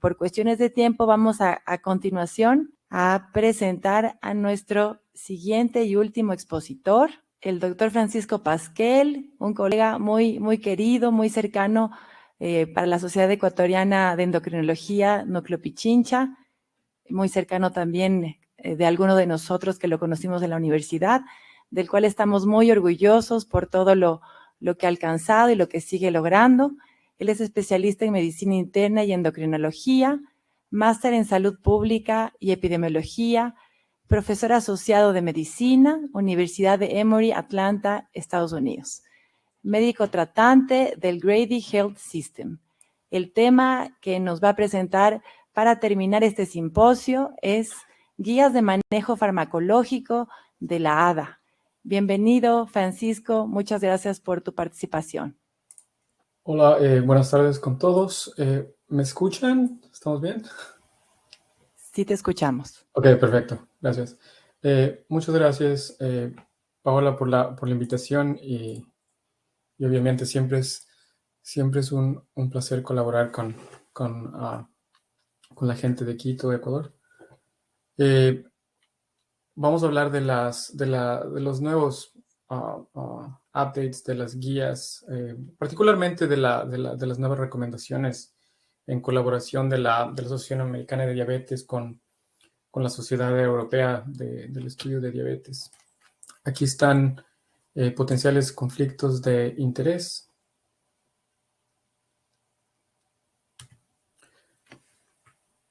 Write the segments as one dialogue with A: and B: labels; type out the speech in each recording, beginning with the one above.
A: Por cuestiones de tiempo vamos a continuación a presentar a nuestro siguiente y último expositor, el doctor Francisco Pasquel, un colega muy querido, muy cercano para la Sociedad Ecuatoriana de Endocrinología, Núcleo Pichincha, muy cercano también de alguno de nosotros que lo conocimos en la universidad, del cual estamos muy orgullosos por todo lo que ha alcanzado y lo que sigue logrando. Él es especialista en medicina interna y endocrinología, máster en salud pública y epidemiología, profesor asociado de medicina, Universidad de Emory, Atlanta, Estados Unidos. Médico tratante del Grady Health System. El tema que nos va a presentar para terminar este simposio es Guías de Manejo Farmacológico de la ADA. Bienvenido, Francisco. Muchas gracias por tu participación.
B: Hola, buenas tardes con todos. ¿Me escuchan? ¿Estamos bien?
A: Sí, te escuchamos.
B: Ok, perfecto. Gracias. Muchas gracias, Paola, por la invitación y obviamente siempre es un placer colaborar con la gente de Quito, Ecuador. Vamos a hablar de los nuevos updates de las guías, particularmente de las nuevas recomendaciones en colaboración de la Asociación Americana de Diabetes con la Sociedad Europea del Estudio de Diabetes. Aquí están potenciales conflictos de interés.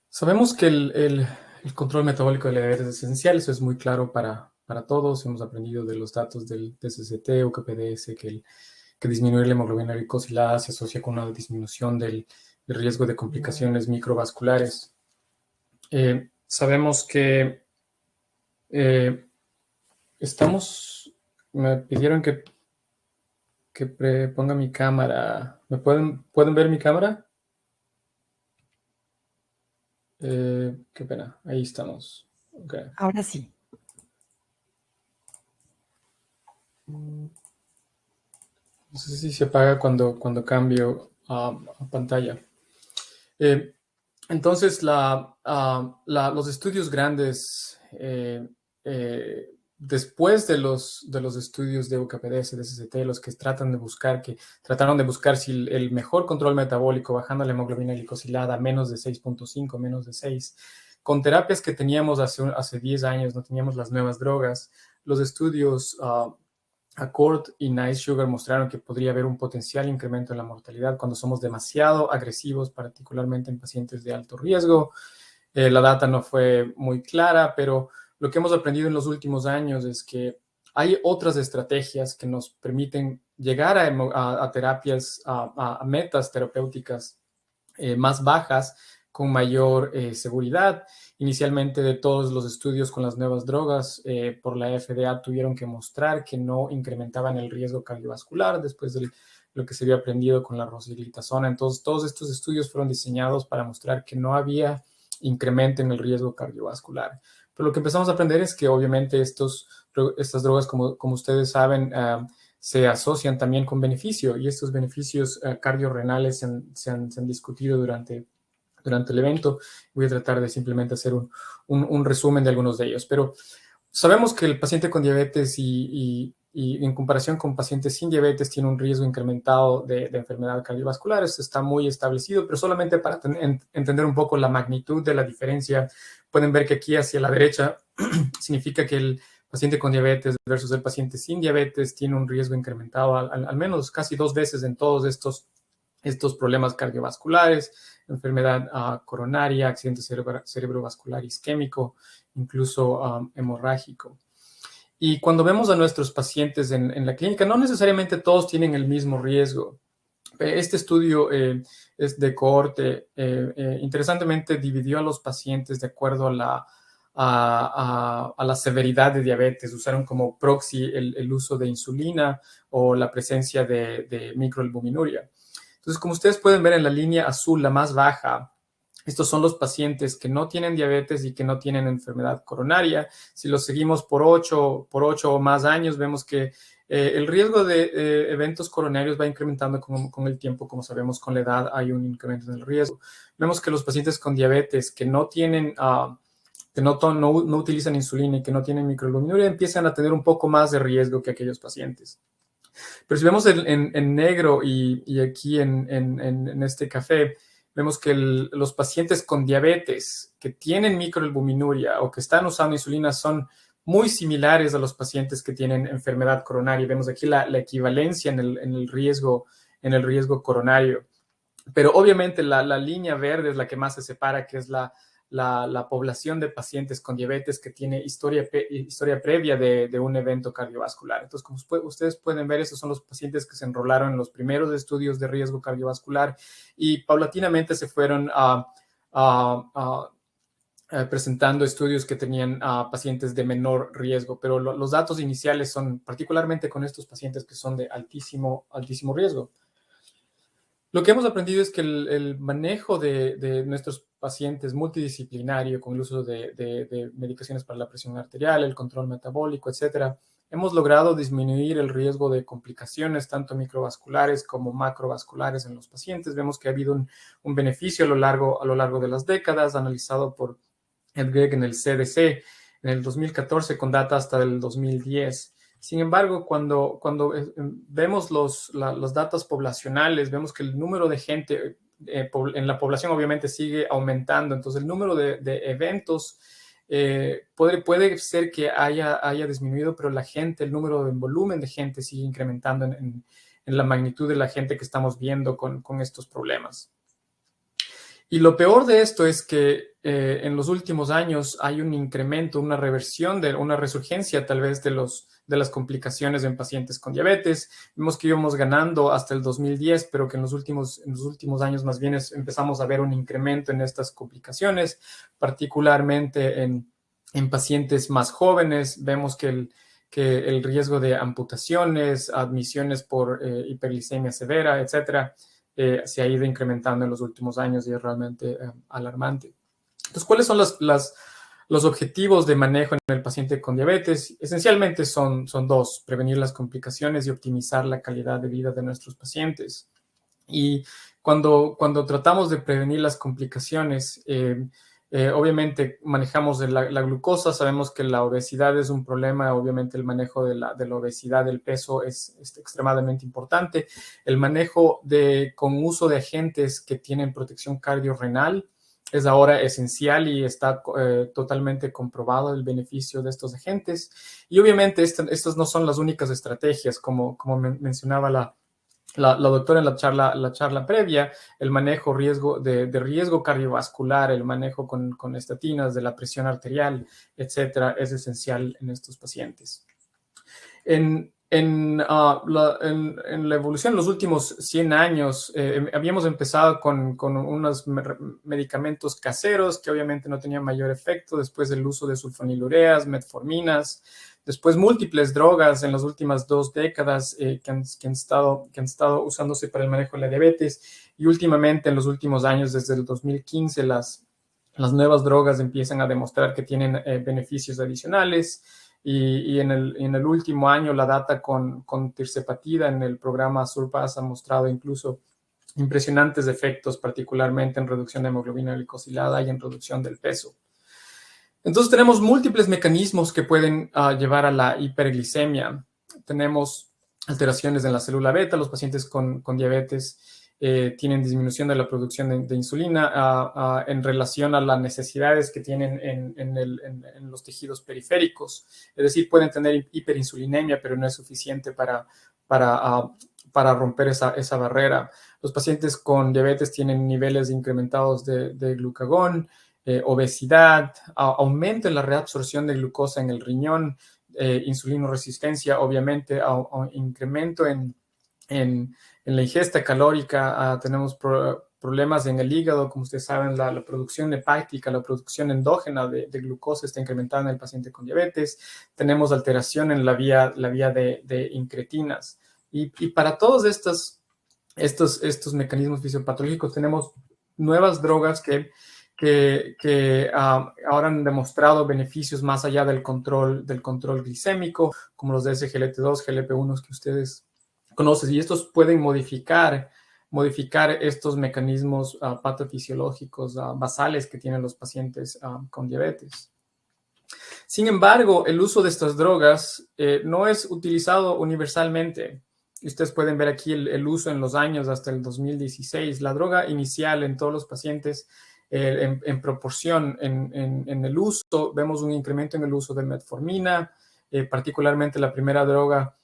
B: Sabemos que el control metabólico de la diabetes es esencial, eso es muy claro para todos. Hemos aprendido de los datos del TSST o KPDS que disminuir la hemoglobina glicosilada se asocia con una disminución del riesgo de complicaciones microvasculares. Sabemos que me pidieron que ponga mi cámara. ¿Pueden ver mi cámara? Qué pena, ahí estamos. Okay.
A: Ahora sí.
B: No sé si se apaga cuando cambio a pantalla. Entonces, los estudios grandes, después de los estudios de UKPDS, de SST, los que trataron de buscar si el mejor control metabólico, bajando la hemoglobina glicosilada a menos de 6.5, menos de 6, con terapias que teníamos hace 10 años, no teníamos las nuevas drogas, los estudios Accord y Nice Sugar mostraron que podría haber un potencial incremento en la mortalidad cuando somos demasiado agresivos, particularmente en pacientes de alto riesgo. La data no fue muy clara, pero lo que hemos aprendido en los últimos años es que hay otras estrategias que nos permiten llegar a terapias, a metas terapéuticas más bajas, con mayor seguridad. Inicialmente, de todos los estudios con las nuevas drogas por la FDA tuvieron que mostrar que no incrementaban el riesgo cardiovascular después de lo que se había aprendido con la rosiglitazona. Entonces, todos estos estudios fueron diseñados para mostrar que no había incremento en el riesgo cardiovascular. Pero lo que empezamos a aprender es que obviamente estas drogas, como ustedes saben, se asocian también con beneficio, y estos beneficios cardiorrenales se han discutido durante el evento. Voy a tratar de simplemente hacer un resumen de algunos de ellos. Pero sabemos que el paciente con diabetes y en comparación con pacientes sin diabetes tiene un riesgo incrementado de enfermedad cardiovascular. Esto está muy establecido, pero solamente para entender un poco la magnitud de la diferencia, pueden ver que aquí hacia la derecha significa que el paciente con diabetes versus el paciente sin diabetes tiene un riesgo incrementado al menos casi 2 veces en todos estos problemas cardiovasculares, enfermedad coronaria, accidente cerebrovascular isquémico, incluso hemorrágico. Y cuando vemos a nuestros pacientes en la clínica, no necesariamente todos tienen el mismo riesgo. Este estudio es de cohorte. Interesantemente, dividió a los pacientes de acuerdo a la severidad de diabetes. Usaron como proxy el uso de insulina o la presencia de microalbuminuria. Entonces, como ustedes pueden ver en la línea azul, la más baja, estos son los pacientes que no tienen diabetes y que no tienen enfermedad coronaria. Si los seguimos por 8 o más años, vemos que El riesgo de eventos coronarios va incrementando con el tiempo, como sabemos, con la edad hay un incremento en el riesgo. Vemos que los pacientes con diabetes que no tienen, no utilizan insulina y que no tienen microalbuminuria empiezan a tener un poco más de riesgo que aquellos pacientes. Pero si vemos en negro y aquí en este café, vemos que los pacientes con diabetes que tienen microalbuminuria o que están usando insulina son muy similares a los pacientes que tienen enfermedad coronaria. Vemos aquí la equivalencia en el riesgo coronario. Pero obviamente la línea verde es la que más se separa, que es la población de pacientes con diabetes que tiene historia previa de un evento cardiovascular. Entonces, como ustedes pueden ver, esos son los pacientes que se enrolaron en los primeros estudios de riesgo cardiovascular y paulatinamente se fueron presentando estudios que tenían pacientes de menor riesgo, pero los datos iniciales son particularmente con estos pacientes que son de altísimo riesgo. Lo que hemos aprendido es que el manejo de nuestros pacientes multidisciplinario con el uso de medicaciones para la presión arterial, el control metabólico, etcétera, hemos logrado disminuir el riesgo de complicaciones tanto microvasculares como macrovasculares en los pacientes. Vemos que ha habido un beneficio a lo largo de las décadas, analizado por Ed Grigg en el CDC en el 2014 con data hasta el 2010. Sin embargo, cuando vemos los datos poblacionales, vemos que el número de gente en la población obviamente sigue aumentando. Entonces, el número de eventos puede ser que haya disminuido, pero el número de volumen de gente sigue incrementando en la magnitud de la gente que estamos viendo con estos problemas. Y lo peor de esto es que en los últimos años hay un incremento, una reversión, una resurgencia tal vez de las complicaciones en pacientes con diabetes. Vimos que íbamos ganando hasta el 2010, pero que en los últimos años más bien empezamos a ver un incremento en estas complicaciones, particularmente en pacientes más jóvenes. Vemos que el riesgo de amputaciones, admisiones por hiperglicemia severa, etcétera, se ha ido incrementando en los últimos años y es realmente alarmante. Entonces, ¿cuáles son los objetivos de manejo en el paciente con diabetes? Esencialmente son dos: prevenir las complicaciones y optimizar la calidad de vida de nuestros pacientes. Y cuando tratamos de prevenir las complicaciones, obviamente manejamos la glucosa. Sabemos que la obesidad es un problema. Obviamente el manejo de la obesidad, del peso es extremadamente importante. El manejo con uso de agentes que tienen protección cardiorrenal es ahora esencial y está totalmente comprobado el beneficio de estos agentes. Y obviamente estas no son las únicas estrategias, como mencionaba la doctora en la charla previa. El manejo de riesgo cardiovascular, el manejo con estatinas de la presión arterial, etcétera, es esencial en estos pacientes. En la evolución en los últimos 100 años, habíamos empezado con unos medicamentos caseros que obviamente no tenían mayor efecto. Después el uso de sulfonilureas, metforminas. Después múltiples drogas en las últimas 2 décadas que han estado usándose para el manejo de la diabetes. Y últimamente, en los últimos años, desde el 2015, las nuevas drogas empiezan a demostrar que tienen beneficios adicionales. Y en el último año, la data con tirzepatida en el programa SURPASS ha mostrado incluso impresionantes efectos, particularmente en reducción de hemoglobina glicosilada y en reducción del peso. Entonces, tenemos múltiples mecanismos que pueden llevar a la hiperglicemia. Tenemos alteraciones en la célula beta. Los pacientes con diabetes tienen disminución de la producción de insulina en relación a las necesidades que tienen en los tejidos periféricos. Es decir, pueden tener hiperinsulinemia, pero no es suficiente para romper esa barrera. Los pacientes con diabetes tienen niveles incrementados de glucagón, obesidad, aumento en la reabsorción de glucosa en el riñón, insulinoresistencia, obviamente, incremento en la ingesta calórica. Tenemos problemas en el hígado. Como ustedes saben, la producción hepática, la producción endógena de glucosa está incrementada en el paciente con diabetes. Tenemos alteración en la vía de incretinas. Y para todos estos mecanismos fisiopatológicos tenemos nuevas drogas que ahora han demostrado beneficios más allá del control glicémico, como los de SGLT2, GLP-1 que ustedes conocen, y estos pueden modificar estos mecanismos patofisiológicos basales que tienen los pacientes con diabetes. Sin embargo, el uso de estas drogas no es utilizado universalmente. Ustedes pueden ver aquí el uso en los años hasta el 2016. La droga inicial en todos los pacientes, en proporción en el uso, vemos un incremento en el uso de metformina, particularmente la primera droga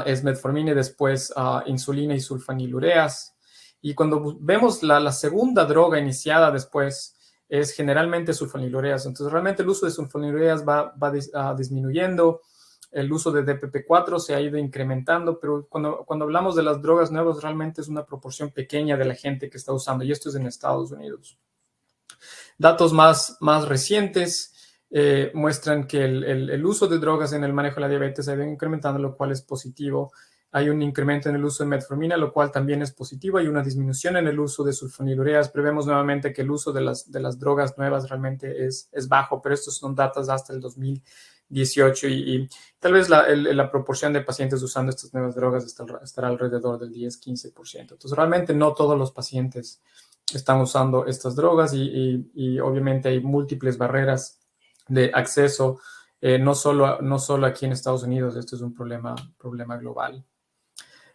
B: es metformina y después insulina y sulfanilureas. Y cuando vemos la segunda droga iniciada después, es generalmente sulfanilureas. Entonces, realmente el uso de sulfanilureas va disminuyendo. El uso de DPP-4 se ha ido incrementando, pero cuando hablamos de las drogas nuevas, realmente es una proporción pequeña de la gente que está usando, y esto es en Estados Unidos. Datos más recientes muestran que el uso de drogas en el manejo de la diabetes ha ido incrementando, lo cual es positivo. Hay un incremento en el uso de metformina, lo cual también es positivo. Hay una disminución en el uso de sulfonilureas, pero vemos nuevamente que el uso de las drogas nuevas realmente es bajo, pero estos son datos hasta el 2018 y tal vez la proporción de pacientes usando estas nuevas drogas estará alrededor del 10-15%. Entonces, realmente no todos los pacientes están usando estas drogas y obviamente hay múltiples barreras de acceso, no solo aquí en Estados Unidos. Esto es un problema global.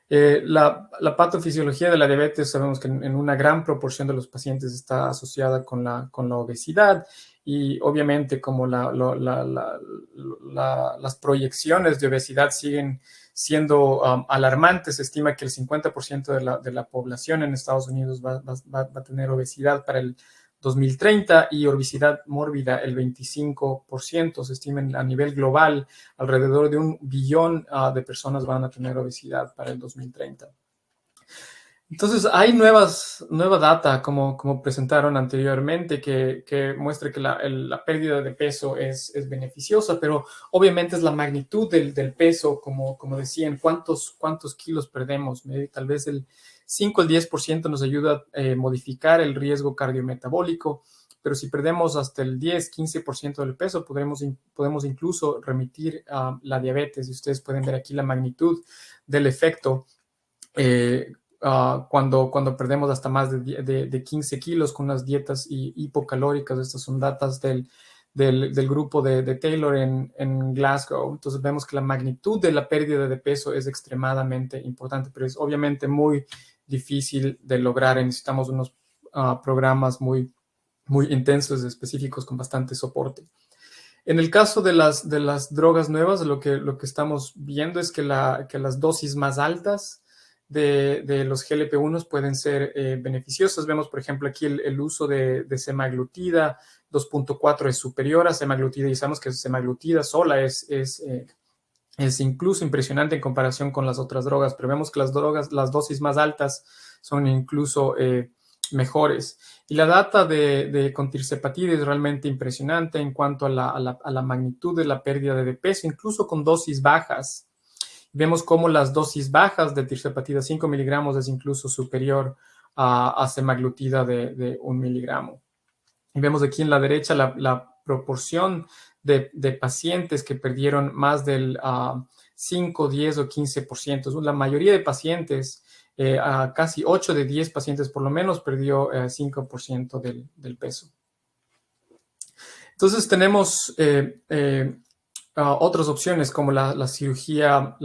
B: La patofisiología de la diabetes, sabemos que en una gran proporción de los pacientes está asociada con la obesidad, y obviamente como las proyecciones de obesidad siguen siendo alarmantes. Se estima que el 50% de la población en Estados Unidos va a tener obesidad para el 2030 y obesidad mórbida el 25%. Se estima a nivel global alrededor de 1 billón de personas van a tener obesidad para el 2030. Entonces, hay nueva data, como presentaron anteriormente, que muestra que la pérdida de peso es beneficiosa, pero obviamente es la magnitud del peso, como decían, cuántos kilos perdemos. Tal vez el 5 al 10% nos ayuda a modificar el riesgo cardiometabólico, pero si perdemos hasta el 10-15% del peso, podemos incluso remitir a la diabetes. Y ustedes pueden ver aquí la magnitud del efecto cuando perdemos hasta más de 15 kilos con las dietas hipocalóricas. Estas son datas del grupo de Taylor en Glasgow. Entonces vemos que la magnitud de la pérdida de peso es extremadamente importante, pero es obviamente muy difícil de lograr. Necesitamos unos programas muy intensos, específicos, con bastante soporte. En el caso de las drogas nuevas, lo que estamos viendo es que las dosis más altas de los GLP-1 pueden ser beneficiosas. Vemos, por ejemplo, aquí el uso de semaglutida 2.4 es superior a semaglutida, y sabemos que semaglutida sola es incluso impresionante en comparación con las otras drogas, pero vemos que las dosis más altas son incluso mejores. Y la data con tirzepatide es realmente impresionante en cuanto a la magnitud de la pérdida de peso, incluso con dosis bajas. Vemos cómo las dosis bajas de tirzepatide 5 miligramos es incluso superior a semaglutida de 1 miligramo. Y vemos aquí en la derecha la proporción de pacientes que perdieron más del 5, 10 o 15%. La mayoría de pacientes, casi 8 de 10 pacientes por lo menos, perdió 5% del peso. Entonces tenemos otras opciones como la cirugía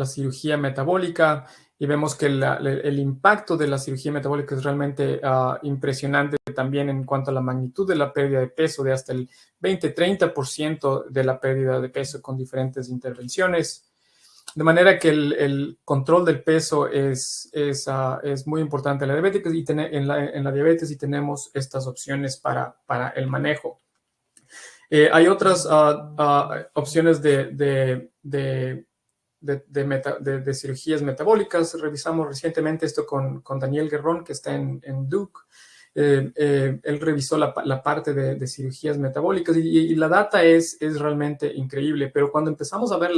B: metabólica, y vemos que el impacto de la cirugía metabólica es realmente impresionante también en cuanto a la magnitud de la pérdida de peso, de hasta el 20-30% de la pérdida de peso con diferentes intervenciones. De manera que el control del peso es muy importante en la diabetes, en la diabetes, y tenemos estas opciones para el manejo. Hay otras opciones de cirugías metabólicas. Revisamos recientemente esto con Daniel Guerrón, que está en Duke. Él revisó la parte de cirugías metabólicas y la data es realmente increíble, pero cuando empezamos a ver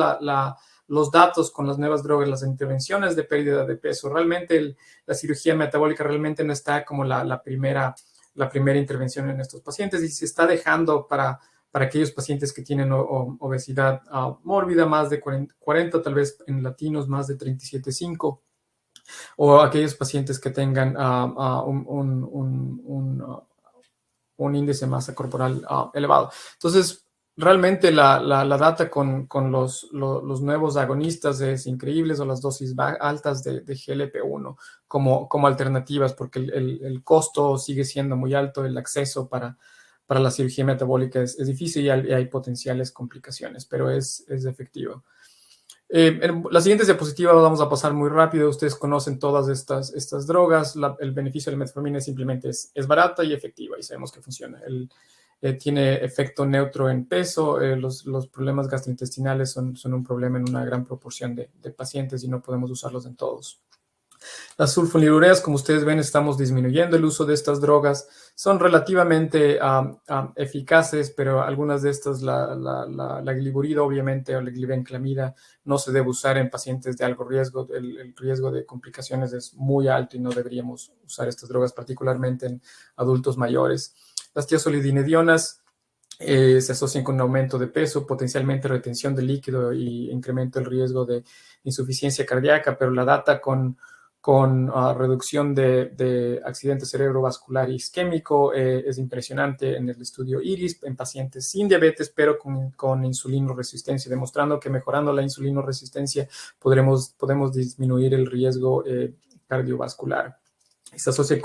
B: los datos con las nuevas drogas, las intervenciones de pérdida de peso, realmente la cirugía metabólica realmente no está como la primera la primera intervención en estos pacientes y se está dejando para aquellos pacientes que tienen obesidad mórbida, más de 40, tal vez en latinos más de 37,5, o aquellos pacientes que tengan un índice de masa corporal elevado. Entonces, realmente la data con los nuevos agonistas es increíble, o las dosis altas de GLP-1 como alternativas, porque el costo sigue siendo muy alto, el acceso para la cirugía metabólica es difícil y hay potenciales complicaciones, pero es efectivo. En las siguientes diapositivas vamos a pasar muy rápido. Ustedes conocen todas estas drogas. El beneficio de la metformina simplemente es barata y efectiva y sabemos que funciona. Tiene efecto neutro en peso. Los problemas gastrointestinales son un problema en una gran proporción de pacientes y no podemos usarlos en todos. Las sulfonilureas, como ustedes ven, estamos disminuyendo el uso de estas drogas. Son relativamente eficaces, pero algunas de estas, la gliburida, obviamente, o la glibenclamida, no se debe usar en pacientes de alto riesgo. El riesgo de complicaciones es muy alto y no deberíamos usar estas drogas, particularmente en adultos mayores. Las tiazolidinedionas se asocian con un aumento de peso, potencialmente retención de líquido y incremento del riesgo de insuficiencia cardíaca, pero la data con reducción de accidente cerebrovascular isquémico es impresionante en el estudio IRIS en pacientes sin diabetes, pero con insulinoresistencia, demostrando que mejorando la insulinoresistencia podemos disminuir el riesgo cardiovascular. Se asocia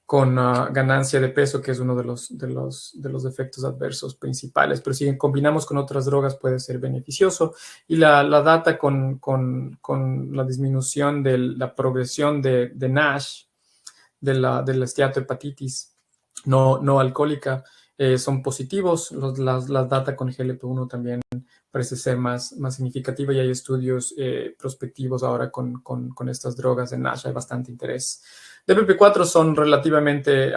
B: con ganancia de peso, que es uno de los efectos adversos principales, pero si combinamos con otras drogas puede ser beneficioso. Y la data con la disminución de la progresión de NASH, de la esteatohepatitis no alcohólica, son positivos. Las data con GLP-1 también parece ser más significativa y hay estudios prospectivos ahora con estas drogas de NASH. Hay bastante interés. DPP-4 son relativamente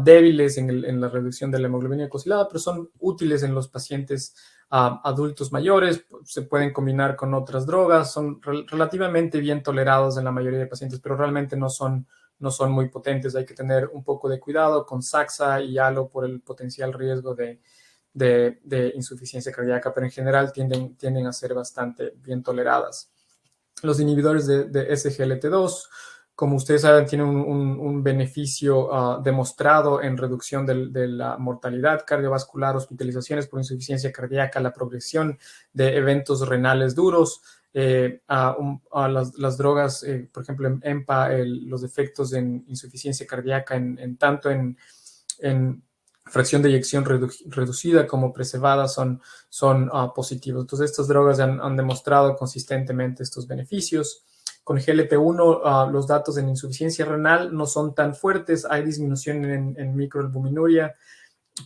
B: débiles en la reducción de la hemoglobina glicosilada, pero son útiles en los pacientes adultos mayores. Se pueden combinar con otras drogas, son relativamente bien tolerados en la mayoría de pacientes, pero realmente no son muy potentes. Hay que tener un poco de cuidado con Saxa y Halo por el potencial riesgo de insuficiencia cardíaca, pero en general tienden a ser bastante bien toleradas. Los inhibidores de SGLT2, como ustedes saben, tienen un beneficio demostrado en reducción de la mortalidad cardiovascular, hospitalizaciones por insuficiencia cardíaca, la progresión de eventos renales duros. Las drogas, por ejemplo, en EMPA, los efectos en insuficiencia cardíaca tanto en fracción de eyección reducida como preservada son positivos. Entonces, estas drogas han demostrado consistentemente estos beneficios. Con GLP-1, los datos en insuficiencia renal no son tan fuertes. Hay disminución en microalbuminuria,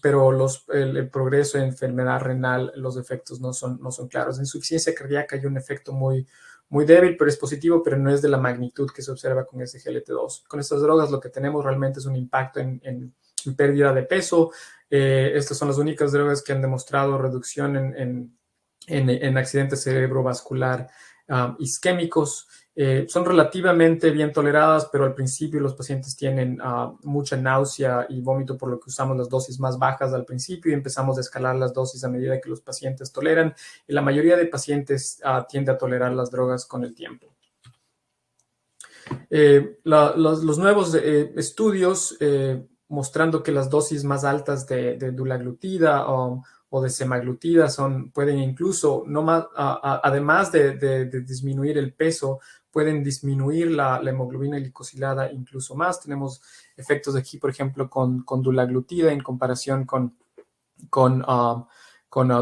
B: pero el progreso en enfermedad renal, los efectos no son claros. En insuficiencia cardíaca hay un efecto muy débil, pero es positivo, pero no es de la magnitud que se observa con SGLT2. Con estas drogas lo que tenemos realmente es un impacto en pérdida de peso. Estas son las únicas drogas que han demostrado reducción en accidentes cerebrovascular isquémicos. Son relativamente bien toleradas, pero al principio los pacientes tienen mucha náusea y vómito, por lo que usamos las dosis más bajas al principio y empezamos a escalar las dosis a medida que los pacientes toleran. Y la mayoría de pacientes tiende a tolerar las drogas con el tiempo. Los nuevos estudios mostrando que las dosis más altas de dulaglutida o de semaglutida pueden incluso, además de disminuir el peso, pueden disminuir la hemoglobina glicosilada incluso más. Tenemos efectos aquí, por ejemplo, con dulaglutida en comparación con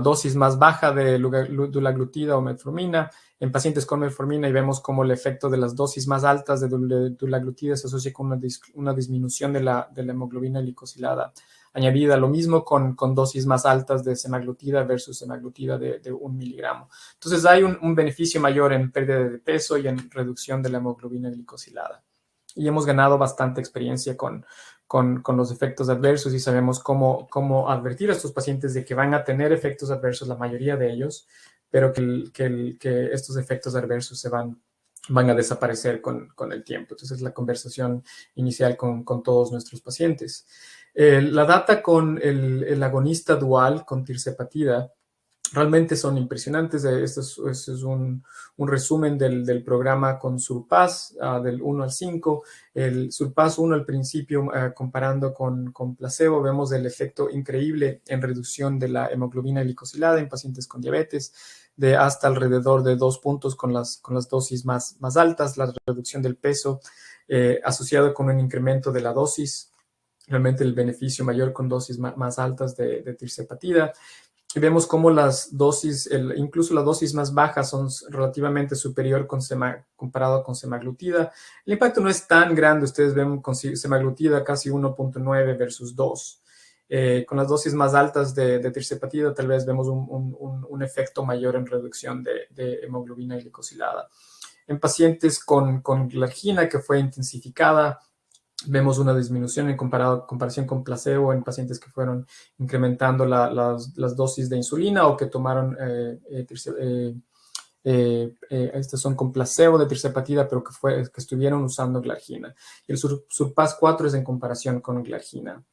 B: dosis más baja de dulaglutida o metformina en pacientes con metformina, y vemos cómo el efecto de las dosis más altas de dulaglutida se asocia con una disminución de la hemoglobina glicosilada añadida. Lo mismo con dosis más altas de semaglutida versus semaglutida de 1 miligramo. Entonces hay un beneficio mayor en pérdida de peso y en reducción de la hemoglobina glicosilada. Y hemos ganado bastante experiencia con los efectos adversos y sabemos cómo advertir a estos pacientes de que van a tener efectos adversos, la mayoría de ellos, pero que estos efectos adversos se van van a desaparecer con el tiempo. Entonces, la conversación inicial con todos nuestros pacientes. La data con el agonista dual, con tirzepatida, realmente son impresionantes. Este es un resumen del programa con Surpass, del 1 al 5. El Surpass 1 al principio, comparando con placebo, vemos el efecto increíble en reducción de la hemoglobina glicosilada en pacientes con diabetes, de hasta alrededor de 2 puntos con las dosis más altas, la reducción del peso asociado con un incremento de la dosis, realmente el beneficio mayor con dosis más altas de tirzepatida. Y vemos cómo las dosis, incluso las dosis más bajas, son relativamente superior comparado con semaglutida. El impacto no es tan grande. Ustedes ven con semaglutida casi 1.9 versus 2. Con las dosis más altas de tirzepatida tal vez vemos un efecto mayor en reducción de hemoglobina glicosilada. En pacientes con glargina que fue intensificada, vemos una disminución en comparación con placebo en pacientes que fueron incrementando las dosis de insulina o que tomaron, estos son con placebo de tirzepatida, pero que estuvieron usando glargina. El Surpass 4 es en comparación con glargina.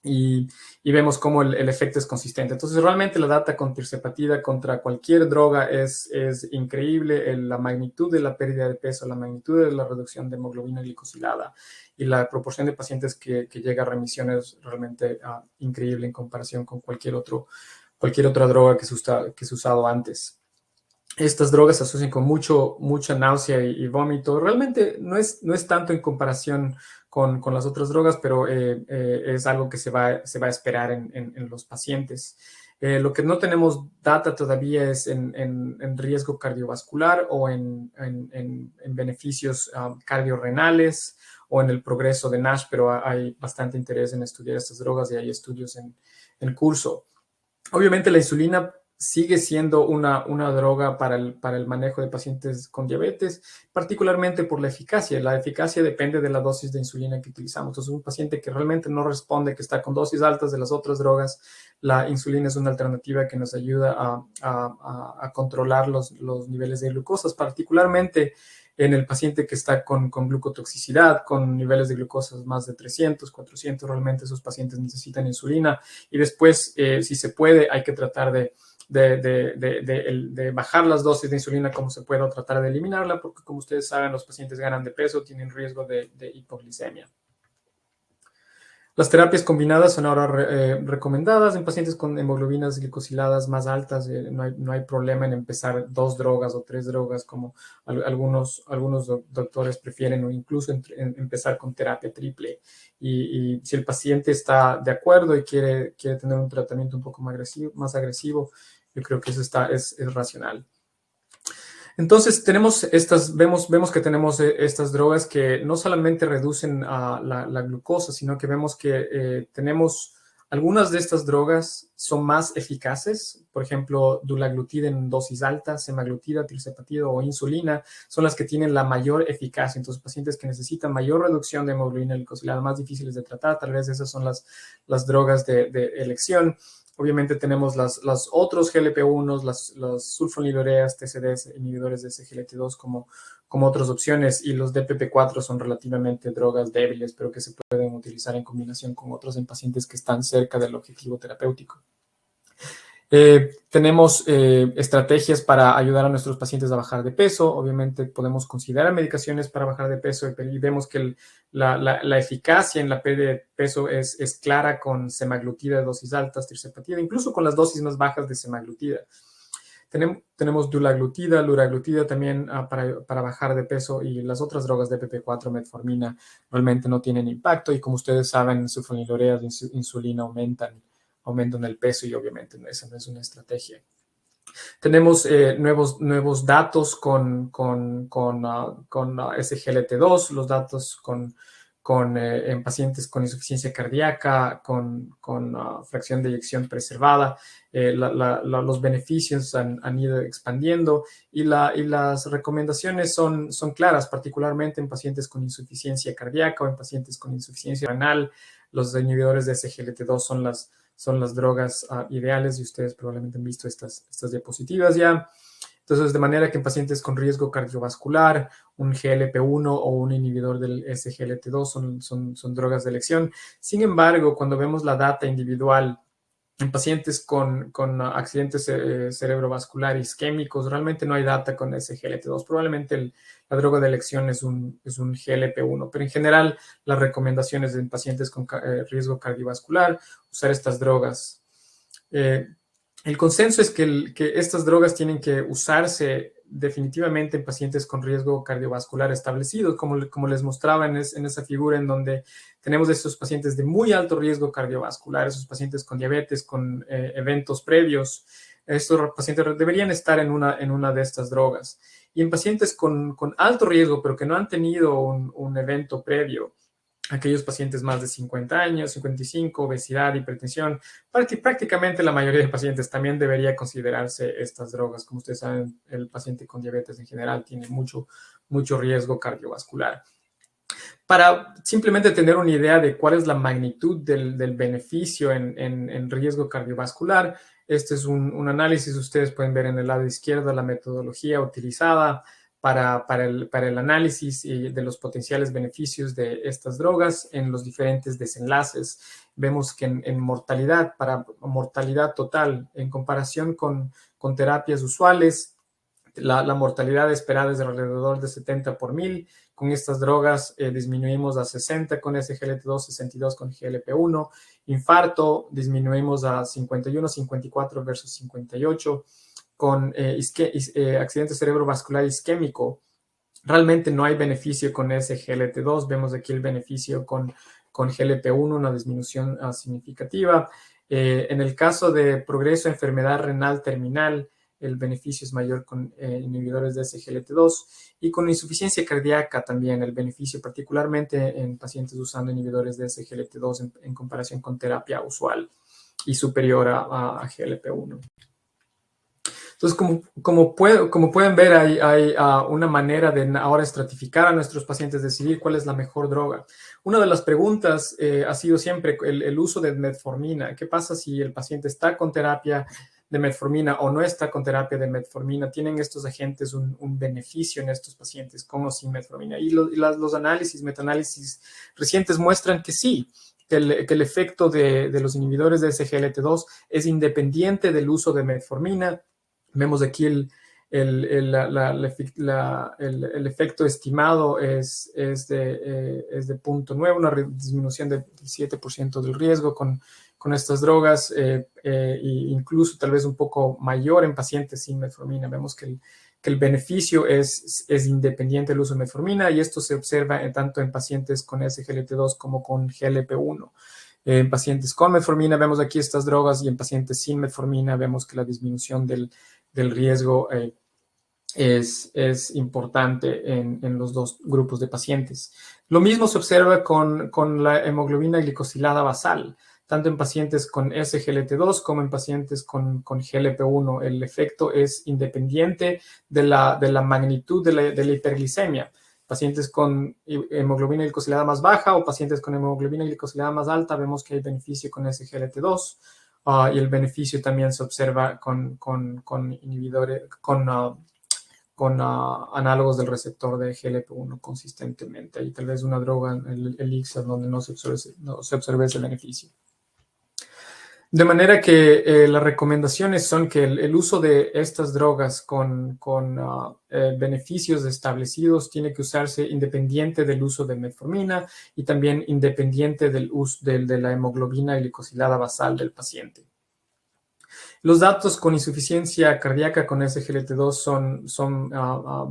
B: Y vemos cómo el efecto es consistente. Entonces, realmente la data con tirzepatida contra cualquier droga es increíble. La magnitud de la pérdida de peso, la magnitud de la reducción de hemoglobina glicosilada y la proporción de pacientes que llega a remisión es realmente increíble en comparación con cualquier otra droga que se ha usado antes. Estas drogas se asocian con mucha náusea y vómito. Realmente no es tanto en comparación con las otras drogas, pero es algo que se va a esperar en los pacientes. Lo que no tenemos data todavía es en riesgo cardiovascular o en beneficios cardiorrenales o en el progreso de NASH, pero hay bastante interés en estudiar estas drogas y hay estudios en curso. Obviamente la insulina sigue siendo una droga para el manejo de pacientes con diabetes, particularmente por la eficacia. La eficacia depende de la dosis de insulina que utilizamos. Entonces, un paciente que realmente no responde, que está con dosis altas de las otras drogas, la insulina es una alternativa que nos ayuda a controlar los niveles de glucosas, particularmente en el paciente que está con glucotoxicidad, con niveles de glucosas más de 300, 400, realmente esos pacientes necesitan insulina. Y después, si se puede, hay que tratar de bajar las dosis de insulina como se pueda o tratar de eliminarla, porque como ustedes saben, los pacientes ganan de peso, tienen riesgo de hipoglicemia. Las terapias combinadas son ahora recomendadas en pacientes con hemoglobinas glicosiladas más altas. No hay problema en empezar 2 drogas o 3 drogas, como algunos doctores prefieren, o incluso empezar con terapia triple. Y si el paciente está de acuerdo y quiere tener un tratamiento un poco más agresivo, yo creo que eso es racional. Entonces, vemos que tenemos estas drogas que no solamente reducen la glucosa, sino que vemos que tenemos algunas de estas drogas son más eficaces. Por ejemplo, dulaglutida en dosis altas, semaglutida, tirzepatida o insulina son las que tienen la mayor eficacia. Entonces, pacientes que necesitan mayor reducción de hemoglobina glicosilada, más difíciles de tratar, tal vez esas son las drogas de elección. Obviamente tenemos los otros GLP-1, las sulfonilureas, TZDs, inhibidores de SGLT2 como otras opciones, y los DPP4 son relativamente drogas débiles, pero que se pueden utilizar en combinación con otros en pacientes que están cerca del objetivo terapéutico. Tenemos estrategias para ayudar a nuestros pacientes a bajar de peso. Obviamente podemos considerar medicaciones para bajar de peso y vemos que la eficacia en la pérdida de peso es clara con semaglutida de dosis altas, tirzepatida, incluso con las dosis más bajas de semaglutida. Tenemos dulaglutida, luraglutida también para bajar de peso, y las otras drogas de DPP4, metformina, realmente no tienen impacto, y como ustedes saben, sulfonilureas de insulina aumentan el peso, y obviamente esa no es una estrategia. Tenemos nuevos datos con SGLT2, los datos en pacientes con insuficiencia cardíaca, con fracción de eyección preservada. Los beneficios han ido expandiendo, y las recomendaciones son claras, particularmente en pacientes con insuficiencia cardíaca o en pacientes con insuficiencia renal. Los inhibidores de SGLT2 son las drogas ideales, y ustedes probablemente han visto estas diapositivas ya. Entonces, de manera que en pacientes con riesgo cardiovascular, un GLP-1 o un inhibidor del SGLT2 son drogas de elección. Sin embargo, cuando vemos la data individual en pacientes con accidentes cerebrovascular isquémicos, realmente no hay data con SGLT2. Probablemente la droga de elección es un GLP-1, pero en general las recomendaciones en pacientes con riesgo cardiovascular, usar estas drogas. El consenso es que estas drogas tienen que usarse definitivamente en pacientes con riesgo cardiovascular establecido, como les mostraba en esa figura en donde tenemos estos pacientes de muy alto riesgo cardiovascular, esos pacientes con diabetes, con eventos previos. Estos pacientes deberían estar en una de estas drogas. Y en pacientes con alto riesgo, pero que no han tenido un evento previo, aquellos pacientes más de 50 años, 55, obesidad, hipertensión, prácticamente la mayoría de pacientes también debería considerarse estas drogas. Como ustedes saben, el paciente con diabetes en general tiene mucho riesgo cardiovascular. Para simplemente tener una idea de cuál es la magnitud del beneficio en riesgo cardiovascular, este es un análisis, ustedes pueden ver en el lado izquierdo la metodología utilizada para el análisis de los potenciales beneficios de estas drogas en los diferentes desenlaces. Vemos que en mortalidad, para mortalidad total, en comparación con terapias usuales, la mortalidad esperada es de alrededor de 70 por 1000. Con estas drogas disminuimos a 60 con SGLT2, 62 con GLP-1. Infarto disminuimos a 51, 54 versus 58. Con accidente cerebrovascular isquémico, realmente no hay beneficio con SGLT2. Vemos aquí el beneficio con GLP-1, una disminución significativa. En el caso de progreso a enfermedad renal terminal, el beneficio es mayor con inhibidores de SGLT2 y con insuficiencia cardíaca también el beneficio, particularmente en pacientes usando inhibidores de SGLT2 en comparación con terapia usual y superior a GLP-1. Entonces, como pueden ver, hay una manera de ahora estratificar a nuestros pacientes, decidir cuál es la mejor droga. Una de las preguntas ha sido siempre el uso de metformina. ¿Qué pasa si el paciente está con terapia de metformina o no está con terapia de metformina? ¿Tienen estos agentes un beneficio en estos pacientes con o sin metformina? Y los metaanálisis recientes muestran que sí, que el efecto de los inhibidores de SGLT2 es independiente del uso de metformina. Vemos aquí el efecto estimado es de 0.9, una disminución del 7% del riesgo con estas drogas, e incluso tal vez un poco mayor en pacientes sin metformina. Vemos que el beneficio es independiente del uso de metformina, y esto se observa tanto en pacientes con SGLT2 como con GLP-1. En pacientes con metformina vemos aquí estas drogas, y en pacientes sin metformina vemos que la disminución del riesgo es importante en los dos grupos de pacientes. Lo mismo se observa con la hemoglobina glicosilada basal, tanto en pacientes con SGLT2 como en pacientes con GLP-1. El efecto es independiente de la magnitud de la hiperglicemia. Pacientes con hemoglobina glicosilada más baja o pacientes con hemoglobina glicosilada más alta, vemos que hay beneficio con SGLT2. Y el beneficio también se observa con inhibidores, con análogos del receptor de GLP-1 consistentemente. Hay tal vez una droga, el Elixir, donde no se observa ese beneficio. De manera que las recomendaciones son que el uso de estas drogas con beneficios establecidos tiene que usarse independiente del uso de metformina y también independiente del uso de la hemoglobina glicosilada basal del paciente. Los datos con insuficiencia cardíaca con SGLT2 son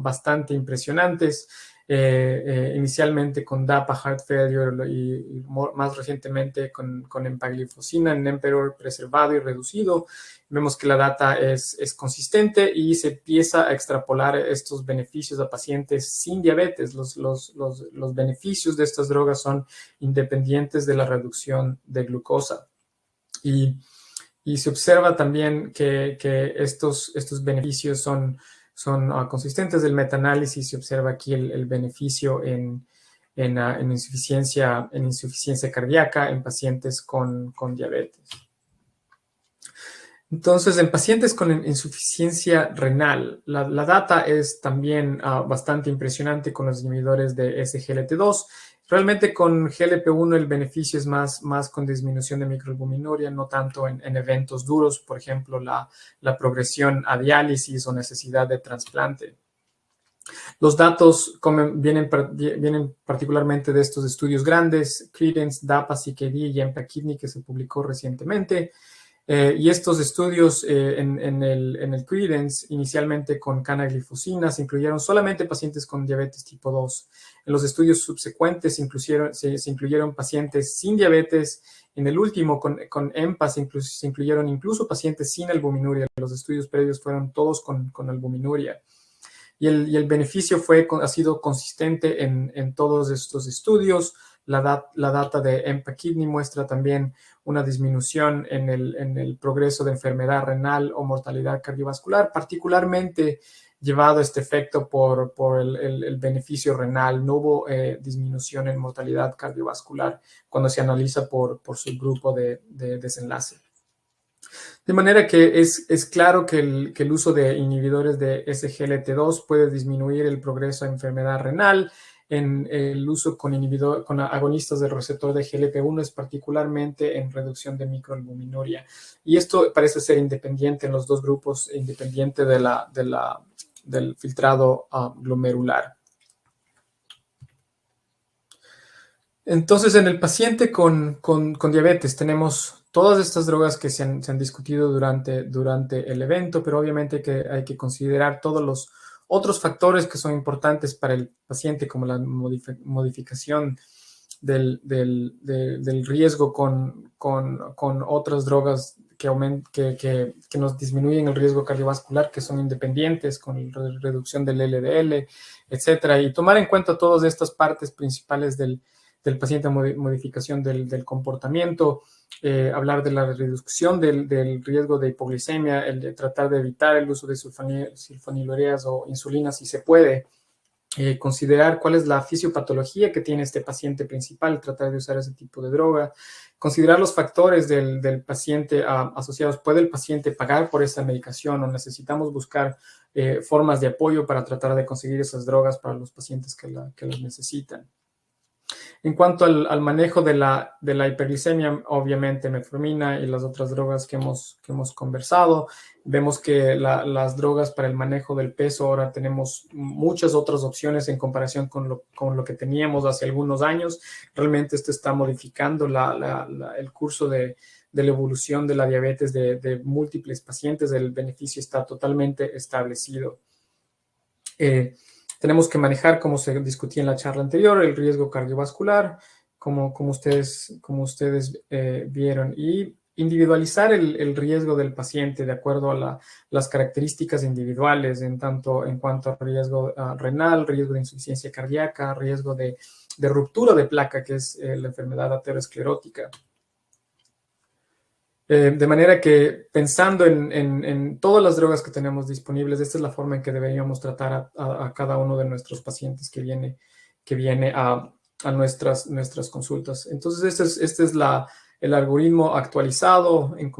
B: bastante impresionantes. Inicialmente con DAPA, heart failure, y más recientemente con empagliflozina en Emperor preservado y reducido. Vemos que la data es consistente y se empieza a extrapolar estos beneficios a pacientes sin diabetes. Los beneficios de estas drogas son independientes de la reducción de glucosa. Y se observa también que estos beneficios son consistentes del metaanálisis. Se observa aquí el beneficio en insuficiencia cardíaca en pacientes con diabetes. Entonces, en pacientes con insuficiencia renal, la data es también bastante impresionante con los inhibidores de SGLT2. Realmente con GLP-1 el beneficio es más con disminución de microalbuminuria, no tanto en eventos duros, por ejemplo, la progresión a diálisis o necesidad de trasplante. Los datos vienen particularmente de estos estudios grandes, Credence, DAPA, CKD y EMPA-Kidney, que se publicó recientemente. Y estos estudios en el Credence, inicialmente con canaglifosina, se incluyeron solamente pacientes con diabetes tipo 2. En los estudios subsecuentes se incluyeron pacientes sin diabetes. En el último, con EMPA, se incluyeron incluso pacientes sin albuminuria. Los estudios previos fueron todos con albuminuria. Y el beneficio ha sido consistente en todos estos estudios. La data de EMPA-Kidney muestra también una disminución en el progreso de enfermedad renal o mortalidad cardiovascular, particularmente llevado este efecto por el beneficio renal. No hubo disminución en mortalidad cardiovascular cuando se analiza por subgrupo de desenlace. De manera que es claro que el uso de inhibidores de SGLT2 puede disminuir el progreso a enfermedad renal. En el uso con agonistas del receptor de GLP-1 es particularmente en reducción de microalbuminuria. Y esto parece ser independiente en los dos grupos, independiente del filtrado glomerular. Entonces, en el paciente con diabetes tenemos todas estas drogas que se han discutido durante el evento, pero obviamente hay que considerar todos los otros factores que son importantes para el paciente, como la modificación del riesgo con otras drogas que nos disminuyen el riesgo cardiovascular, que son independientes, con reducción del LDL, etcétera, y tomar en cuenta todas estas partes principales del paciente, modificación del comportamiento, hablar de la reducción del riesgo de hipoglicemia, el de tratar de evitar el uso de sulfonilureas o insulina si se puede, considerar cuál es la fisiopatología que tiene este paciente principal, tratar de usar ese tipo de droga, considerar los factores del paciente asociados. ¿Puede el paciente pagar por esa medicación o necesitamos buscar formas de apoyo para tratar de conseguir esas drogas para los pacientes que las necesitan? En cuanto al manejo de la hiperglicemia, obviamente metformina y las otras drogas que hemos conversado. Vemos que las drogas para el manejo del peso, ahora tenemos muchas otras opciones en comparación con lo que teníamos hace algunos años. Realmente esto está modificando el curso de la evolución de la diabetes de múltiples pacientes. El beneficio está totalmente establecido. Tenemos que manejar, como se discutía en la charla anterior, el riesgo cardiovascular, como ustedes vieron, y individualizar el riesgo del paciente de acuerdo a las características individuales, en cuanto a riesgo renal, riesgo de insuficiencia cardíaca, riesgo de ruptura de placa, que es la enfermedad aterosclerótica. De manera que, pensando en todas las drogas que tenemos disponibles, esta es la forma en que deberíamos tratar a cada uno de nuestros pacientes que viene a nuestras consultas. Entonces, este es el algoritmo actualizado en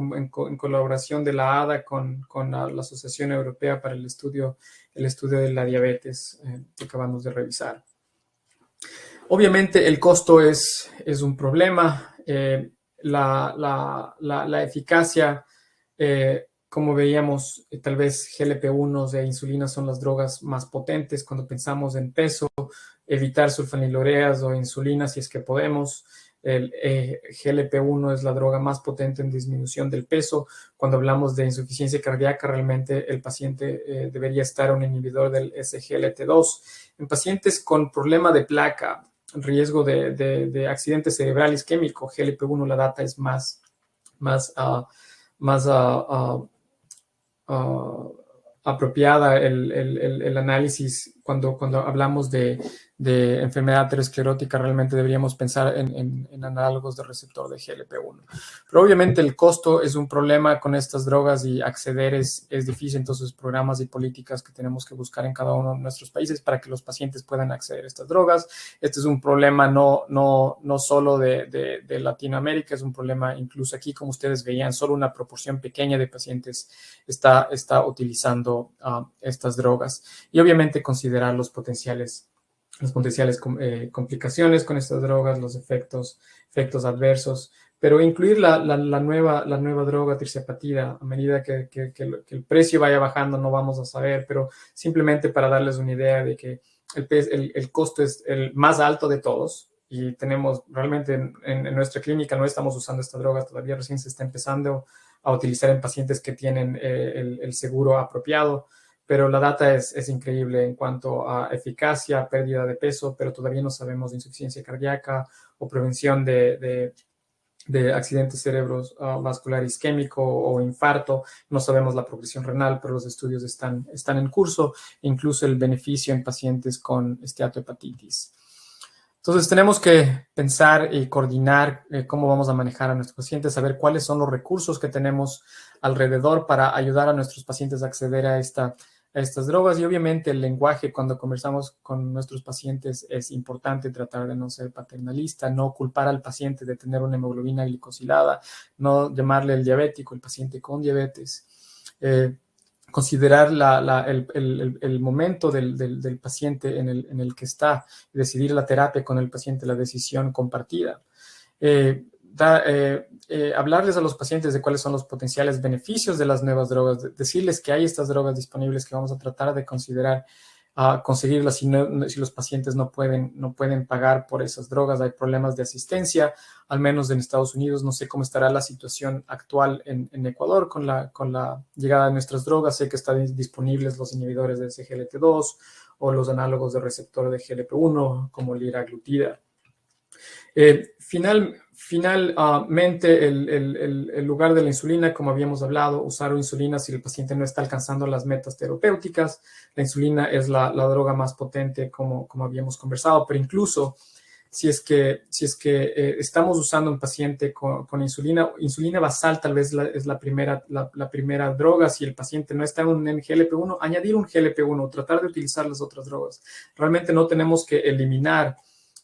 B: colaboración de la ADA con la Asociación Europea para el estudio de la diabetes que acabamos de revisar. Obviamente, el costo es un problema. La eficacia, como veíamos, tal vez GLP-1 e insulina son las drogas más potentes cuando pensamos en peso, evitar sulfonilureas o insulina si es que podemos. El GLP-1 es la droga más potente en disminución del peso. Cuando hablamos de insuficiencia cardíaca, realmente el paciente debería estar a un inhibidor del SGLT2. En pacientes con problema de placa, riesgo de accidente cerebral isquémico, GLP-1, la data es más apropiada. El análisis cuando hablamos de enfermedad aterosclerótica, realmente deberíamos pensar en análogos de receptor de GLP-1. Pero obviamente el costo es un problema con estas drogas y acceder es difícil, entonces programas y políticas que tenemos que buscar en cada uno de nuestros países para que los pacientes puedan acceder a estas drogas. Este es un problema no solo de Latinoamérica, es un problema incluso aquí, como ustedes veían, solo una proporción pequeña de pacientes está utilizando estas drogas. Y obviamente considerar las potenciales complicaciones con estas drogas, los efectos adversos, pero incluir la nueva droga tirzepatida a medida que el precio vaya bajando no vamos a saber, pero simplemente para darles una idea de que el costo es el más alto de todos y tenemos realmente en nuestra clínica no estamos usando esta droga, todavía recién se está empezando a utilizar en pacientes que tienen el seguro apropiado, pero la data es increíble en cuanto a eficacia, pérdida de peso, pero todavía no sabemos de insuficiencia cardíaca o prevención de accidente cerebrovascular isquémico o infarto. No sabemos la progresión renal, pero los estudios están en curso, incluso el beneficio en pacientes con esteatohepatitis. Entonces, tenemos que pensar y coordinar cómo vamos a manejar a nuestros pacientes, saber cuáles son los recursos que tenemos alrededor para ayudar a nuestros pacientes a acceder a estas drogas. Y obviamente el lenguaje cuando conversamos con nuestros pacientes es importante, tratar de no ser paternalista, no culpar al paciente de tener una hemoglobina glicosilada, no llamarle el diabético, el paciente con diabetes. Considerar el momento del paciente en el que está, decidir la terapia con el paciente, la decisión compartida. Hablarles a los pacientes de cuáles son los potenciales beneficios de las nuevas drogas, decirles que hay estas drogas disponibles que vamos a tratar de considerar conseguirlas si los pacientes no pueden pagar por esas drogas. Hay problemas de asistencia, al menos en Estados Unidos. No sé cómo estará la situación actual en Ecuador con la llegada de nuestras drogas. Sé que están disponibles los inhibidores de SGLT2 o los análogos de receptor de GLP-1 como liraglutida. Finalmente, el lugar de la insulina, como habíamos hablado, usar insulina si el paciente no está alcanzando las metas terapéuticas. La insulina es la droga más potente, como habíamos conversado, pero incluso si es que estamos usando un paciente con insulina basal, tal vez es la primera droga. Si el paciente no está en GLP-1, añadir un GLP-1, tratar de utilizar las otras drogas. Realmente no tenemos que eliminar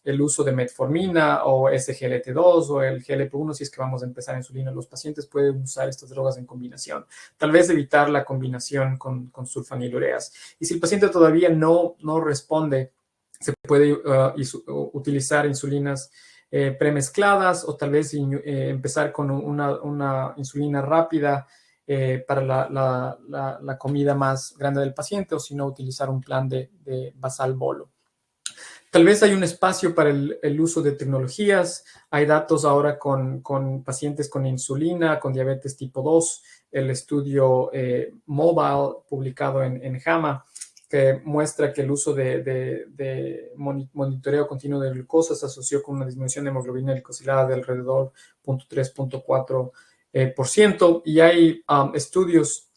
B: el uso de metformina o SGLT2 o el GLP-1 si es que vamos a empezar insulina. Los pacientes pueden usar estas drogas en combinación. Tal vez evitar la combinación con sulfanilureas. Y si el paciente todavía no responde, se puede utilizar insulinas premezcladas o tal vez empezar con una insulina rápida para la comida más grande del paciente, o si no, utilizar un plan de basal bolo. Tal vez hay un espacio para el uso de tecnologías. Hay datos ahora con pacientes con insulina, con diabetes tipo 2, el estudio Mobile publicado en JAMA, que muestra que el uso de monitoreo continuo de glucosa se asoció con una disminución de hemoglobina glicosilada de alrededor 0.3-0.4%. Y hay estudios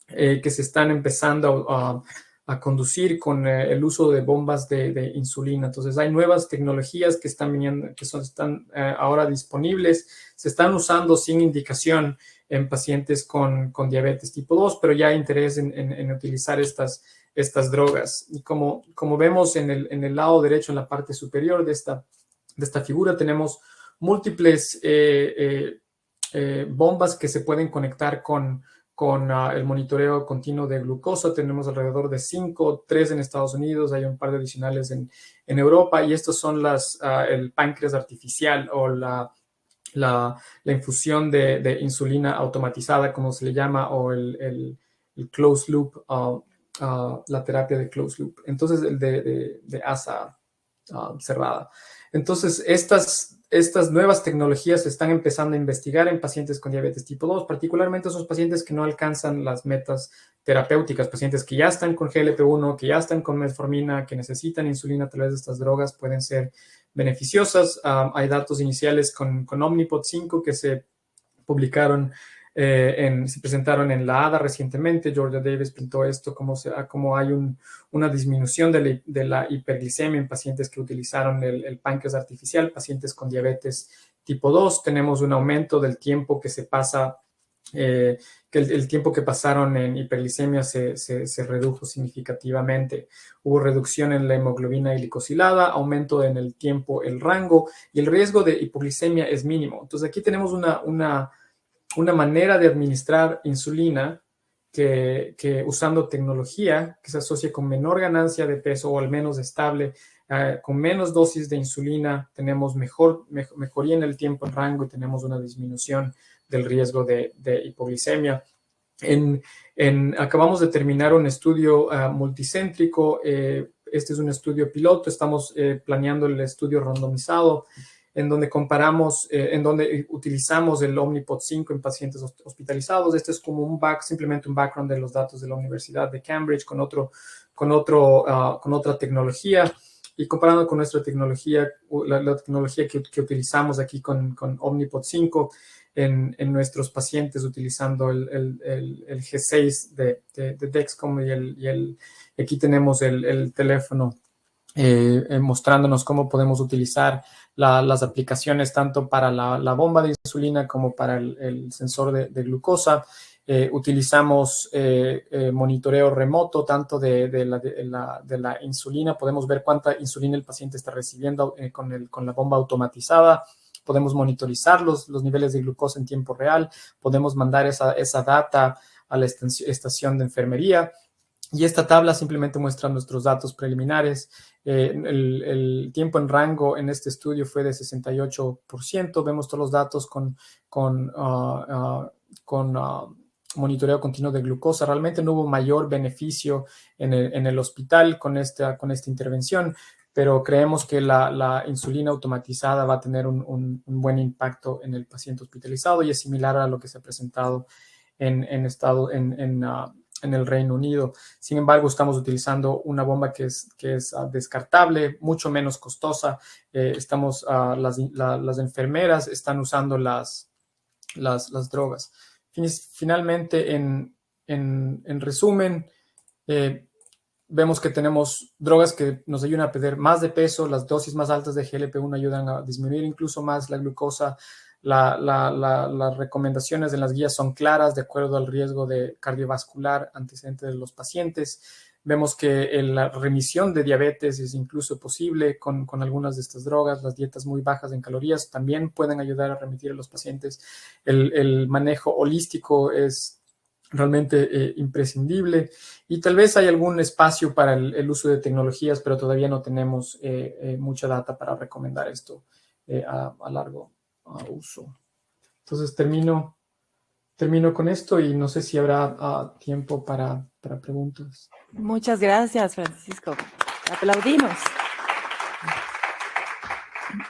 B: que se están empezando a conducir con el uso de bombas de insulina. Entonces, hay nuevas tecnologías que están ahora disponibles, se están usando sin indicación en pacientes con diabetes tipo 2, pero ya hay interés en utilizar estas drogas. Y como vemos en el lado derecho, en la parte superior de esta figura, tenemos múltiples bombas que se pueden conectar con el monitoreo continuo de glucosa. Tenemos alrededor de 5, 3 en Estados Unidos, hay un par de adicionales en Europa, y estos son el páncreas artificial o la infusión de insulina automatizada, como se le llama, o el closed loop, la terapia de closed loop. Entonces, el de asa cerrada. Entonces, estas nuevas tecnologías se están empezando a investigar en pacientes con diabetes tipo 2, particularmente esos pacientes que no alcanzan las metas terapéuticas, pacientes que ya están con GLP-1, que ya están con metformina, que necesitan insulina. Tal vez estas drogas pueden ser beneficiosas. Hay datos iniciales con Omnipod 5 que se publicaron Se presentaron en la ADA recientemente. Georgia Davis presentó esto, cómo hay una disminución de la hiperglicemia en pacientes que utilizaron el páncreas artificial, pacientes con diabetes tipo 2. Tenemos un aumento del tiempo que se pasa, que el tiempo que pasaron en hiperglicemia se redujo significativamente. Hubo reducción en la hemoglobina glicosilada, aumento en el tiempo, el rango, y el riesgo de hipoglicemia es mínimo. Entonces aquí tenemos una manera de administrar insulina que usando tecnología que se asocia con menor ganancia de peso o al menos estable, con menos dosis de insulina tenemos mejoría en el tiempo en rango y tenemos una disminución del riesgo de hipoglicemia. Acabamos de terminar un estudio multicéntrico. Este es un estudio piloto. Estamos planeando el estudio randomizado en donde comparamos, en donde utilizamos el Omnipod 5 en pacientes hospitalizados. Este es como simplemente un background de los datos de la Universidad de Cambridge con otra tecnología, y comparando con nuestra tecnología, la tecnología que utilizamos aquí con Omnipod 5 en nuestros pacientes utilizando el G6 de Dexcom, y aquí tenemos el teléfono mostrándonos cómo podemos utilizar las aplicaciones tanto para la bomba de insulina como para el sensor de glucosa. Utilizamos monitoreo remoto tanto de la insulina. Podemos ver cuánta insulina el paciente está recibiendo con la bomba automatizada. Podemos monitorizar los niveles de glucosa en tiempo real. Podemos mandar esa data a la estación de enfermería. Y esta tabla simplemente muestra nuestros datos preliminares. El tiempo en rango en este estudio fue de 68%. Vemos todos los datos con monitoreo continuo de glucosa. Realmente no hubo mayor beneficio en el hospital con esta intervención, pero creemos que la insulina automatizada va a tener un buen impacto en el paciente hospitalizado, y es similar a lo que se ha presentado en el Reino Unido. Sin embargo, estamos utilizando una bomba que es descartable, mucho menos costosa. Las enfermeras están usando las drogas. Finalmente, en resumen, vemos que tenemos drogas que nos ayudan a perder más de peso. Las dosis más altas de GLP-1 ayudan a disminuir incluso más la glucosa. Las recomendaciones en las guías son claras de acuerdo al riesgo de cardiovascular antecedente de los pacientes. Vemos que la remisión de diabetes es incluso posible con algunas de estas drogas. Las dietas muy bajas en calorías también pueden ayudar a remitir a los pacientes. El manejo holístico es realmente imprescindible, y tal vez hay algún espacio para el uso de tecnologías, pero todavía no tenemos mucha data para recomendar esto a largo uso. Entonces termino con esto, y no sé si habrá tiempo para preguntas.
A: Muchas gracias, Francisco. Aplaudimos.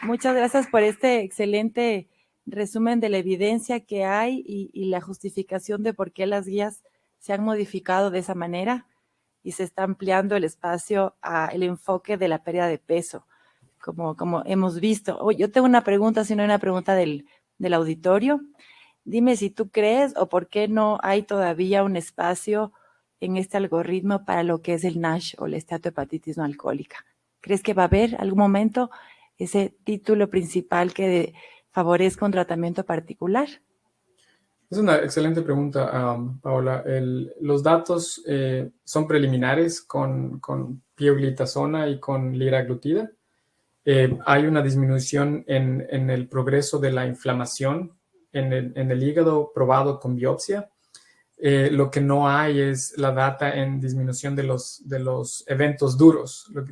A: Muchas gracias por este excelente resumen de la evidencia que hay y la justificación de por qué las guías se han modificado de esa manera y se está ampliando el espacio al enfoque de la pérdida de peso, como hemos visto. Yo tengo una pregunta, si no hay una pregunta del auditorio. Dime si tú crees o por qué no hay todavía un espacio en este algoritmo para lo que es el NASH o la esteatohepatitis no alcohólica. ¿Crees que va a haber algún momento ese título principal que favorezca un tratamiento particular?
B: Es una excelente pregunta, Paola. Los datos son preliminares con pioglitazona y con liraglutida. Hay una disminución en el progreso de la inflamación en el hígado probado con biopsia. Lo que no hay es la data en disminución de los eventos duros, lo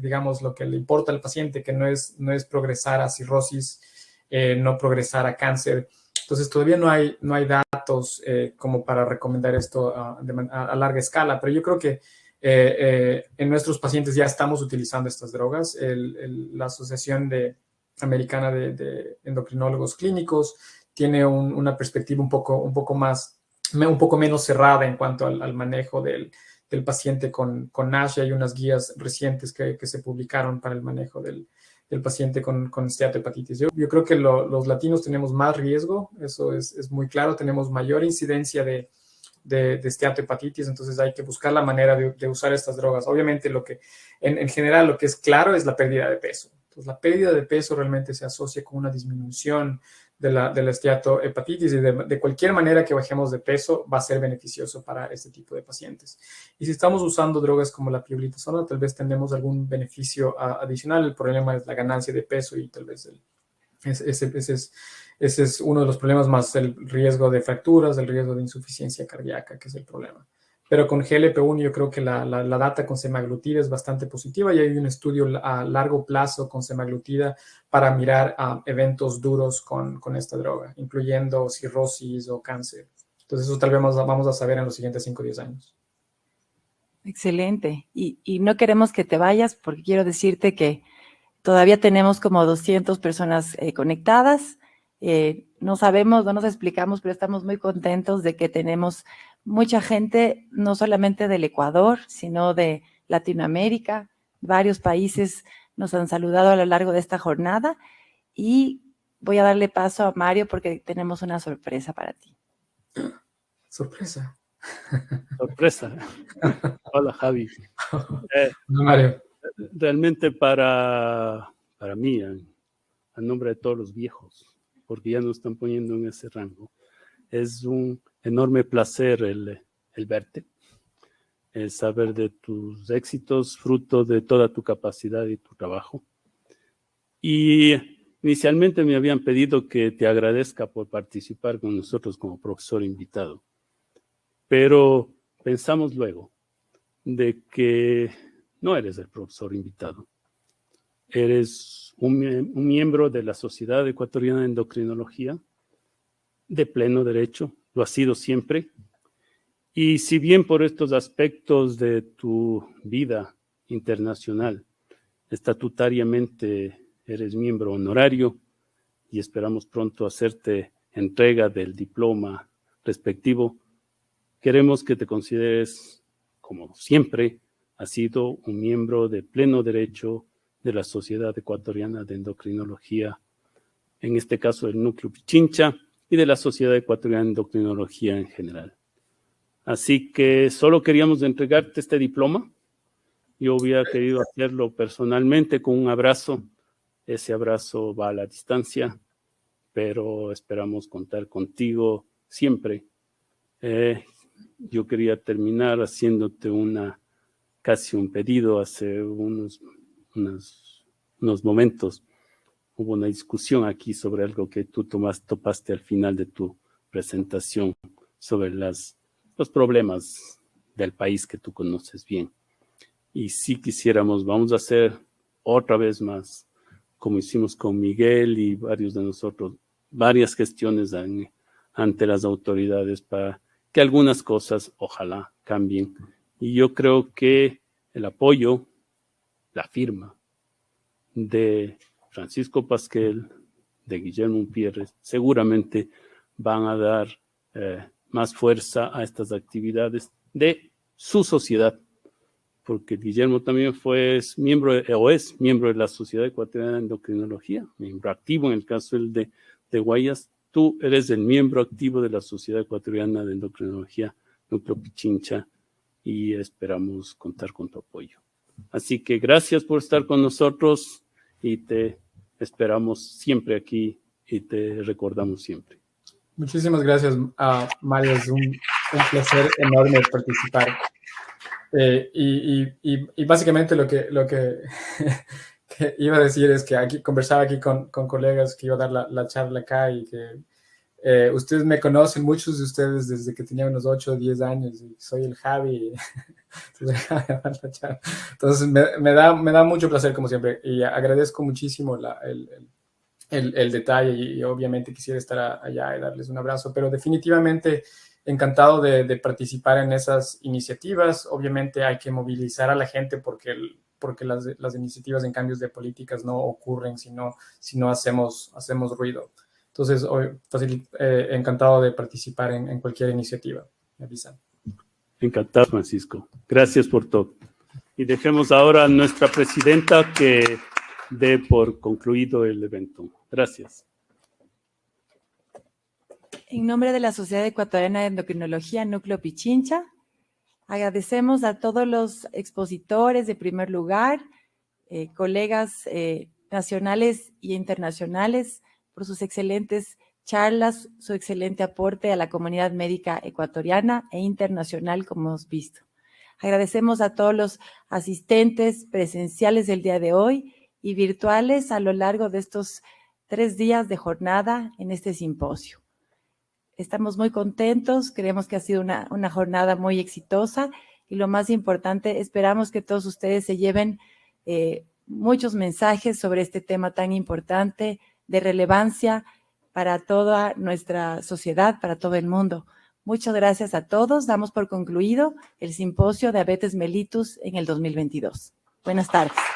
B: que le importa al paciente, que no es progresar a cirrosis, no progresar a cáncer. Entonces todavía no hay datos como para recomendar esto a larga escala, pero yo creo que en nuestros pacientes ya estamos utilizando estas drogas. La Asociación Americana de Endocrinólogos Clínicos tiene una perspectiva un poco menos cerrada en cuanto al manejo del paciente con NASH. Hay unas guías recientes que se publicaron para el manejo del del paciente con esteatohepatitis. Yo creo que los latinos tenemos más riesgo, eso es muy claro, tenemos mayor incidencia de esteatohepatitis, entonces hay que buscar la manera de usar estas drogas. Obviamente en general lo que es claro es la pérdida de peso. Entonces la pérdida de peso realmente se asocia con una disminución de la esteatohepatitis, y de cualquier manera que bajemos de peso va a ser beneficioso para este tipo de pacientes. Y si estamos usando drogas como la pioglitazona, tal vez tenemos algún beneficio adicional. El problema es la ganancia de peso y tal vez ese es uno de los problemas, más el riesgo de fracturas, el riesgo de insuficiencia cardíaca, que es el problema. Pero con GLP-1 yo creo que la data con semaglutida es bastante positiva, y hay un estudio a largo plazo con semaglutida para mirar eventos duros con esta droga, incluyendo cirrosis o cáncer. Entonces eso tal vez vamos a saber en los siguientes 5 o 10 años.
A: Excelente. Y no queremos que te vayas, porque quiero decirte que todavía tenemos como 200 personas conectadas. No sabemos, no nos explicamos, pero estamos muy contentos de que tenemos mucha gente, no solamente del Ecuador, sino de Latinoamérica. Varios países nos han saludado a lo largo de esta jornada, y voy a darle paso a Mario porque tenemos una sorpresa para ti.
B: Sorpresa.
C: Sorpresa. Hola, Javi.
B: Mario.
C: Realmente para mí, a nombre de todos los viejos, porque ya nos están poniendo en ese rango, es un enorme placer el verte, el saber de tus éxitos, fruto de toda tu capacidad y tu trabajo. Y inicialmente me habían pedido que te agradezca por participar con nosotros como profesor invitado, pero pensamos luego de que no eres el profesor invitado. Eres un miembro de la Sociedad Ecuatoriana de Endocrinología de pleno derecho, lo has sido siempre. Y si bien por estos aspectos de tu vida internacional, estatutariamente eres miembro honorario, y esperamos pronto hacerte entrega del diploma respectivo, queremos que te consideres, como siempre, has sido un miembro de pleno derecho de la Sociedad Ecuatoriana de Endocrinología, en este caso el Núcleo Pichincha, y de la Sociedad Ecuatoriana de Endocrinología en general. Así que solo queríamos entregarte este diploma. Yo hubiera querido hacerlo personalmente con un abrazo. Ese abrazo va a la distancia, pero esperamos contar contigo siempre. Yo quería terminar haciéndote casi un pedido. Hace unos momentos hubo una discusión aquí sobre algo que tú topaste al final de tu presentación, sobre los problemas del país que tú conoces bien. Y si quisiéramos, vamos a hacer otra vez más, como hicimos con Miguel y varios de nosotros, varias gestiones ante las autoridades para que algunas cosas ojalá cambien. Y yo creo que el apoyo, la firma de Francisco Pasquel, de Guillermo Umpierres, seguramente van a dar más fuerza a estas actividades de su sociedad, porque Guillermo también es miembro de la Sociedad Ecuatoriana de Endocrinología, miembro activo en el caso de Guayas. Tú eres el miembro activo de la Sociedad Ecuatoriana de Endocrinología, Núcleo Pichincha, y esperamos contar con tu apoyo. Así que gracias por estar con nosotros, y te esperamos siempre aquí y te recordamos siempre.
B: Muchísimas gracias, Mario. Es un placer enorme participar. Y básicamente lo que que iba a decir es que conversaba aquí con colegas que iba a dar la charla acá, y que ustedes me conocen, muchos de ustedes, desde que tenía unos 8 o 10 años, y soy el Javi. Entonces me da mucho placer, como siempre, y agradezco muchísimo el detalle, y obviamente quisiera estar allá y darles un abrazo, pero definitivamente encantado de participar en esas iniciativas. Obviamente hay que movilizar a la gente, porque las iniciativas en cambios de políticas no ocurren si no hacemos ruido. Entonces, hoy encantado de participar en cualquier iniciativa. Me avisan.
C: Encantado, Francisco. Gracias por todo. Y dejemos ahora a nuestra presidenta que dé por concluido el evento. Gracias.
A: En nombre de la Sociedad Ecuatoriana de Endocrinología, Núcleo Pichincha, agradecemos a todos los expositores de primer lugar, colegas nacionales y internacionales, por sus excelentes charlas, su excelente aporte a la comunidad médica ecuatoriana e internacional, como hemos visto. Agradecemos a todos los asistentes presenciales del día de hoy y virtuales a lo largo de estos 3 días de jornada en este simposio. Estamos muy contentos, creemos que ha sido una jornada muy exitosa y lo más importante, esperamos que todos ustedes se lleven muchos mensajes sobre este tema tan importante, de relevancia para toda nuestra sociedad, para todo el mundo. Muchas gracias a todos. Damos por concluido el simposio Diabetes mellitus en el 2022. Buenas tardes.